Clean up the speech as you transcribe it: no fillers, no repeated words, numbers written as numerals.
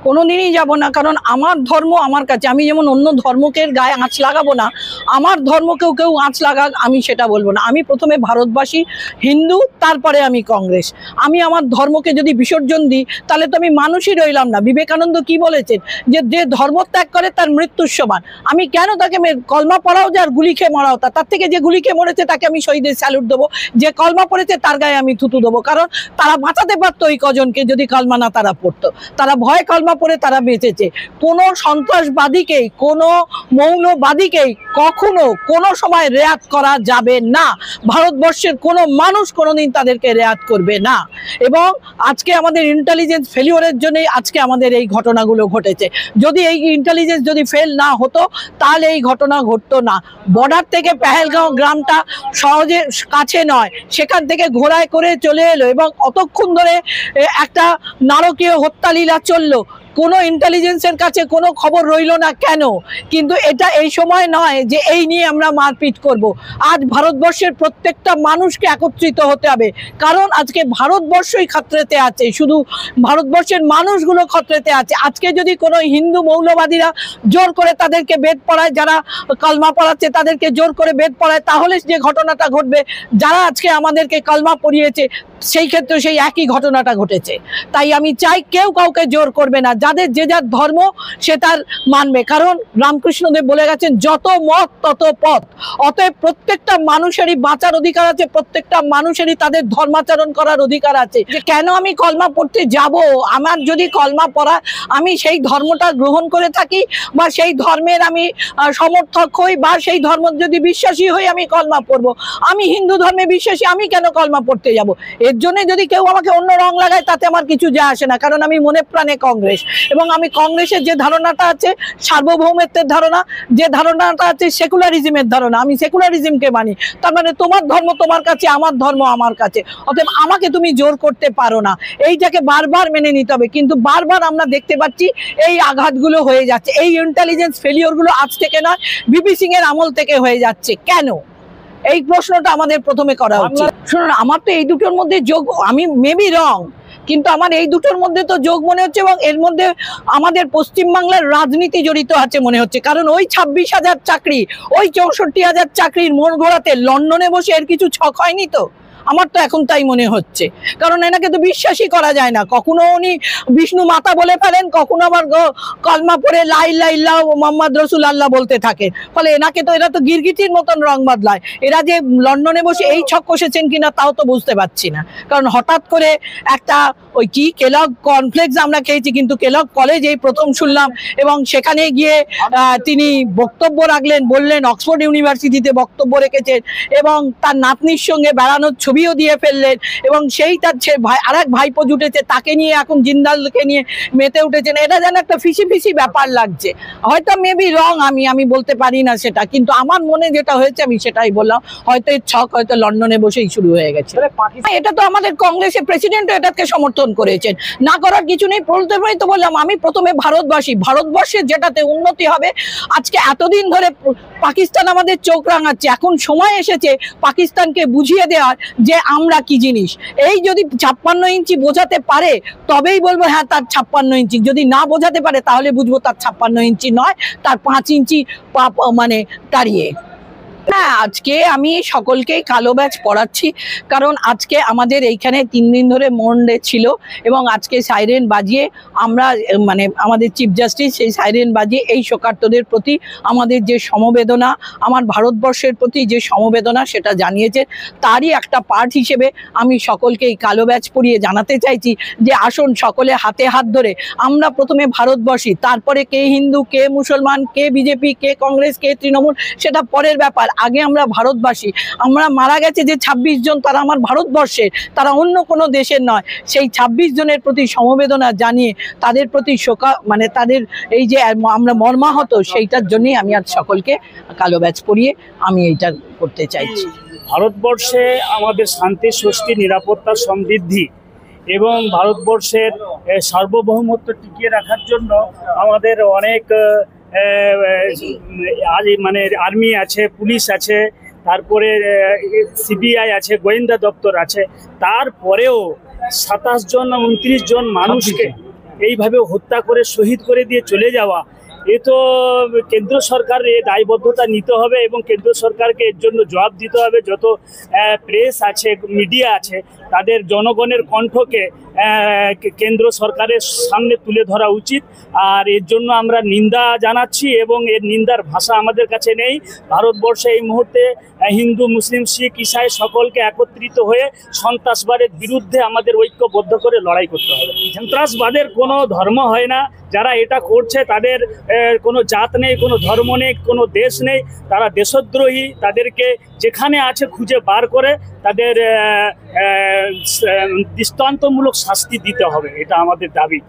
কোনোদিনই যাব না, কারণ আমার ধর্ম আমার কাছে। আমি যেমন অন্য ধর্মকে গায়ে আঁচ লাগাবো না, আমার ধর্মকেও কেউ আঁচ লাগাক আমি সেটা বলবো না। আমি প্রথমে ভারতবাসী, হিন্দু, তারপরে আমি কংগ্রেস। আমি আমার ধর্মকে যদি বিসর্জন দিই তাহলে তো আমি মানুষই রইলাম না। বিবেকানন্দ কি বলেছেন, যে যে ধর্ম ত্যাগ করে তার মৃত্যুর সমান। আমি কেন তাকে কলমা পড়াও যে আর গুলি খেয়ে মরাও তার থেকে যে গুলি খেয়ে মরেছে তাকে আমি শহীদের স্যালুট দেবো, যে কলমা পড়েছে তার গায়ে আমি থুতু দেবো। কারণ তারা বাঁচাতে পারতো ওই কজনকে যদি কলমা না তারা পড়তো। তারা ভয় কলমা পড়ে তারা বেঁচেছে। কোনো সন্ত্রাসবাদীকেই, কোনো মৌলবাদীকেই কখনো কোনো সময় রেয়াত করা যাবে না। ভারতবর্ষের কোনো মানুষ কোনোদিন তাদেরকে রেয়াত করবে না। এবং আজকে আমাদের ইন্টেলিজেন্স ফেলিওরের জন্যই আজকে আমাদের এই ঘটনাগুলো ঘটেছে। যদি এই ইন্টেলিজেন্স যদি ফেল না হতো তাহলে এই ঘটনা ঘটতো না। বর্ডার থেকে পেহেলগাঁও গ্রামটা সহজে কাছে নয়, সেখান থেকে ঘোড়ায় করে চলে এলো এবং অতক্ষণ ধরে একটা নারকীয় হত্যালীলা চললো। কোনো ইন্টেলিজেন্সের কাছে কোনো খবর রইল না কেন? কিন্তু এটা এই সময় নয় যে এই নিয়ে আমরা মারপিট করব। আজ ভারতবর্ষের প্রত্যেকটা মানুষকে একত্রিত হতে হবে, কারণ আজকে ভারতবর্ষই খতরাতে আছে, শুধু ভারতবর্ষের মানুষগুলো খতরাতে আছে। আজকে যদি কোনো হিন্দু মৌলবাদীরা জোর করে তাদেরকে বেদ পড়ায়, যারা কলমা পড়াচ্ছে তাদেরকে জোর করে বেদ পড়ায়, তাহলে যে ঘটনাটা ঘটবে, যারা আজকে আমাদেরকে কলমা পড়িয়েছে সেই ক্ষেত্রে সেই একই ঘটনাটা ঘটেছে। তাই আমি চাই কেউ কাউকে জোর করবে না, যাদের যে যার ধর্ম সে তার মানবে। কারণ রামকৃষ্ণদেব বলে গেছেন যত মত তত পথ। অতএব প্রত্যেকটা মানুষেরই বাঁচার অধিকার আছে, প্রত্যেকটা মানুষেরই তাদের ধর্মাচরণ করার অধিকার আছে। যে কেন আমি কলমা পড়তে যাব? আমার যদি কলমা পড়া, আমি সেই ধর্মটা গ্রহণ করে থাকি বা সেই ধর্মের আমি সমর্থক হই বা সেই ধর্ম যদি বিশ্বাসী হই, আমি কলমা পড়বো। আমি হিন্দু ধর্মে বিশ্বাসী, আমি কেন কলমা পড়তে যাব? এর জন্য যদি কেউ আমাকে অন্য রং লাগায় তাতে আমার কিছু যায় আসে না, কারণ আমি মনে প্রাণে কংগ্রেস। এবং আমি কংগ্রেসের যে ধারণাটা আছে সার্বভৌমত্বের ধারণা, যে ধারণাটা আছে সেকুলারিজমের ধারণা, আমি সেকুলারিজমকে মানি। তার মানে তোমার ধর্ম তোমার কাছে, আমার ধর্ম আমার কাছে, অতএব আমাকে তুমি জোর করতে পারো না। এইটাকে বারবার মেনে নিতে হবে। কিন্তু বারবার আমরা দেখতে পাচ্ছি এই আঘাতগুলো হয়ে যাচ্ছে। এই ইন্টেলিজেন্স ফেলিওরগুলো আজ থেকে নয়, বিপি সিং এর আমল থেকে হয়ে যাচ্ছে। কেন? এই প্রশ্নটা আমাদের প্রথমে করা উচিত। শুনুন, আমার তো এই দুটোর মধ্যে যোগ, আমি মেবি রং, কিন্তু আমার এই দুটোর মধ্যে তো যোগ মনে হচ্ছে, এবং এর মধ্যে আমাদের পশ্চিমবাংলার রাজনীতি জড়িত আছে মনে হচ্ছে। কারণ ওই 26,000 চাকরি, ওই 64,000 চাকরির মন ঘোরাতে লন্ডনে বসে এর কিছু ছক হয়নি তো? আমার তো এখন তাই মনে হচ্ছে। কারণ এনাকে তো বিশ্বাসই করা যায় না। কখনো উনি বিষ্ণু মাতা বলে ফেলেন, কখনো আবার কলমা পড়ে লা ইলাহা ইল্লাল্লাহ মুহাম্মদ রাসূলুল্লাহ বলতে থাকেন। ফলে এনাকে তো, এরা তো গিরগিটির মতন রং বদলায়। এরা যে লন্ডনে বসে এই ছক কষেছেন কিনা তাও তো বুঝতে পারছি না। কারণ হঠাৎ করে একটা ওই কি কেলগ কর্নফ্লেক্স আমরা খেয়েছি, কিন্তু কেলগ কলেজ এই প্রথম শুনলাম। এবং সেখানে গিয়ে তিনি বক্তব্য রাখলেন, বললেন অক্সফোর্ড ইউনিভার্সিটিতে বক্তব্য রেখেছেন এবং তার নাতনির সঙ্গে বেড়ানোর ছবিও দিয়ে ফেললেন। এবং সেই তার আর এক ভাইপো জুটেছে, তাকে নিয়ে এখন জিন্দালকে নিয়ে মেতে উঠেছেন। এটা যেন একটা ফিসি ফিসি ব্যাপার লাগছে। হয়তো মেবি রং, আমি বলতে পারি না সেটা, কিন্তু আমার মনে যেটা হয়েছে আমি সেটাই বললাম। হয়তো এই ছক হয়তো লন্ডনে বসেই শুরু হয়ে গেছে। এটা তো আমাদের কংগ্রেসের প্রেসিডেন্টও এটাকে সমর্থন করেছেন, না করার কিছু নেই। প্রথমেই তো বললাম আমি প্রথমে ভারতবাসী, ভারতবর্ষের যেটাতে উন্নতি হবে। আজকে এতদিন ধরে পাকিস্তান আমাদের চোখ রাঙাচ্ছে, এখন সময় এসেছে পাকিস্তানকে বুঝিয়ে দেওয়ার যে আমরা কি জিনিস। এই যদি 56 ইঞ্চি বোঝাতে পারে তবেই বলবো হ্যাঁ তার 56 ইঞ্চি। যদি না বোঝাতে পারে তাহলে বুঝবো তার 56 ইঞ্চি নয়, তার 5 ইঞ্চি মানে তাড়িয়ে। হ্যাঁ, আজকে আমি সকলকেই কালো ব্যাচ পড়াচ্ছি, কারণ আজকে আমাদের এইখানে 3 দিন ধরে মনডে ছিল এবং আজকে সাইরেন বাজিয়ে আমরা মানে আমাদের চিফ জাস্টিস সেই সাইরেন বাজিয়ে এই শোকার্তদের প্রতি আমাদের যে সমবেদনা, আমার ভারতবর্ষের প্রতি যে সমবেদনা সেটা জানিয়েছে। তারই একটা পার্ট হিসেবে আমি সকলকেই কালো ব্যাচ পরিয়ে জানাতে চাইছি যে আসুন সকলে হাতে হাত ধরে আমরা প্রথমে ভারতবর্ষী, তারপরে কে হিন্দু, কে মুসলমান, কে বিজেপি, কে কংগ্রেস, কে তৃণমূল, সেটা পরের ব্যাপার। আগে আমরা ভারতবাসী। আমরা মারা গেছে যে 26 জন, তারা আমার ভারতবর্ষের, তারা অন্য কোনো দেশের নয়। সেই 26 জনের প্রতি সমবেদনা জানিয়ে তাদের প্রতি মানে তাদের এই যে আমরা মর্মাহত, সেইটার জন্যই আমি আজ সকলকে কালো ব্যাচ পরিয়ে আমি এইটা করতে চাইছি। ভারতবর্ষে আমাদের শান্তি, স্বস্তি, নিরাপত্তা, সমৃদ্ধি এবং ভারতবর্ষের সার্বভৌমত্ব টিকিয়ে রাখার জন্য আমাদের অনেক মানে আর্মি আছে, পুলিশ আছে, তারপরে সিবিআই আছে, গোয়েন্দা দপ্তর আছে। তারপরেও 27 জন 29 জন মানুষকে এইভাবে হত্যা করে শহীদ করে দিয়ে চলে যাওয়া, এ তো কেন্দ্র সরকারের দায়বদ্ধতা নিতে হবে এবং কেন্দ্র সরকারকে এর জন্য জবাব দিতে হবে। যত প্রেস আছে, মিডিয়া আছে, তাদের জনগণের কণ্ঠকে কেন্দ্র সরকারের সামনে তুলে ধরা উচিত। আর এর জন্য আমরা নিন্দা জানাচ্ছি এবং এর নিন্দার ভাষা আমাদের কাছে নেই। ভারতবর্ষে এই মুহূর্তে হিন্দু, মুসলিম, শিখ, ইসাই সকলকে একত্রিত হয়ে সন্ত্রাসবাদের বিরুদ্ধে আমাদের ঐক্যবদ্ধ করে লড়াই করতে হবে। সন্ত্রাসবাদের কোনো ধর্ম হয় না, যারা এটা করছে তাদের কোনো জাত নেই, কোনো ধর্ম নেই, কোনো দেশ নেই, তারা দেশদ্রোহী। তাদেরকে যেখানে আছে খুঁজে বার করে তাদের দৃষ্টান্তমূলক শাস্তি দিতে হবে, এটা আমাদের দাবি।